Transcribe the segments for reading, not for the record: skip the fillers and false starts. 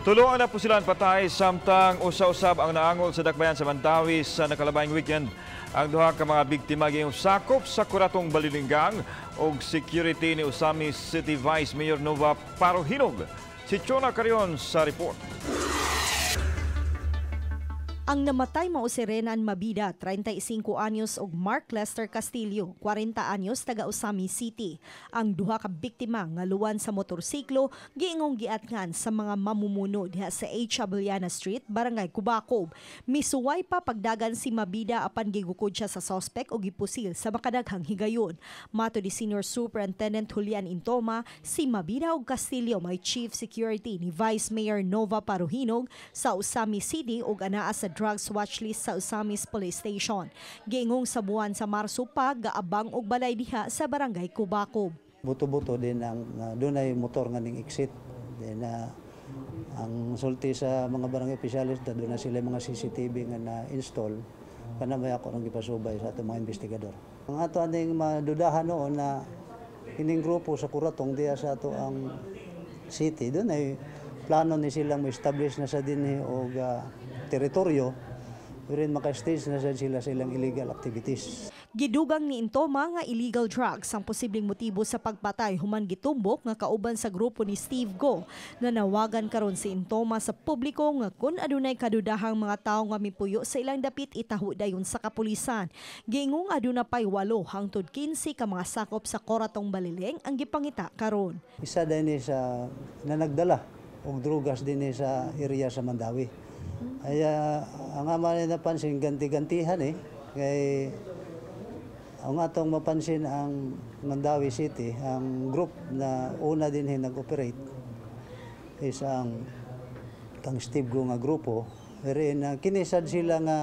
Tulo ang napusilan patay samtang usa-usab ang naangol sa dakbayan sa Mandawi sa nakalabayng weekend. Ang duha ka mga biktima gayong sakop sa Kuratong Balilinggang ug security ni Usami City Vice Mayor Nova Parohinog. Si Chona Carion sa report. Ang namatay mao si Renan Mabida, 35 anyos ug Mark Lester Castillo, 40 anyos, taga Usami City. Ang duha ka biktima nga luwan sa motorsiklo giingong giatngan sa mga mamumuno diha sa H. Abellana Street, Barangay Cubacob. Misuway pa pagdagan si Mabida apan gigukod siya sa suspect ug gipusil sa makadaghang higayon. Mato di Senior Superintendent Julian Intoma, si Mabida ug Castillo may Chief Security ni Vice Mayor Nova Parohinog sa Usami City ug anaa sa drugs watchlist sa Usamis Police Station. Giingong sa buwan sa Marso pa gaabang og balay diha sa Barangay Cubacob. Buto-buto din ang dunay motor nga ning exit. Then ang sulti sa mga barangay opisyalis doon na sila mga CCTV nga na-install kana may ako nang gipasubay sa atong mga investigador. Ang ato aning madudahan noon na ining grupo sa Kuratong diha sa ato ang city doon ay plano ni silang ma-establish na sa dinhi og teritoryo, pero maka-stage na silang illegal activities. Gidugang ni Intoma nga illegal drugs ang posibleng motibo sa pagpatay human gitumbok nga kauban sa grupo ni Steve Go. Nanawagan karon si Intoma sa publiko nga kun adunay kadudahang mga tawo nga mipuyo sa ilang dapit itaho dayon sa kapulisan. Giingong aduna pay 8 hangtod 15 ka mga sakop sa Kuratong Balileng ang gipangita karon. Isa din sa na nagdala og drugas din sa area sa Mandawi. Ay ang ama napansin ganti-gantihan kay ang atong mapansin ang Mandawi City, ang group na una din nag-operate is ang kang Steve Go nga grupo. Pero kinisad sila nga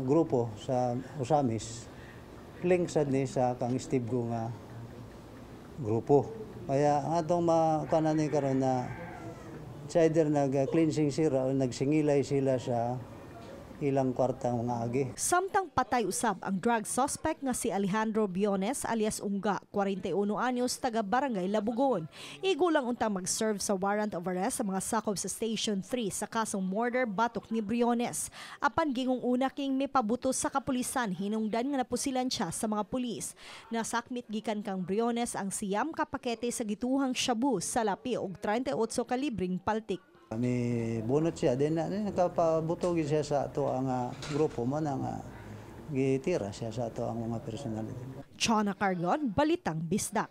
grupo sa Usamis, link sad ni sa kang Steve Go nga grupo. Kaya ang atong makanan karon na sa either nag-cleansing sila o nagsingilay sila sa ilang kwartang mga agi. Samtang patay usab ang drug suspect nga si Alejandro Biones alias Unga, 41 anyos, taga Barangay Labugon. Igulang untang mag-serve sa warrant of arrest sa mga sakop sa Station 3 sa kasong murder batok ni Briones. Apan gingong una king mipabuto sa kapulisan hinungdan nga napusilan siya sa mga pulis. Nasakmit gikan kang Briones ang siyam ka pakete sa gituhang shabu sa lapi og 38 kalibring paltik. May bunot siya, din nakapabutog siya sa ato ang grupo man ang gitira siya sa ato ang mga personality. Chona Carion, Balitang Bisdak.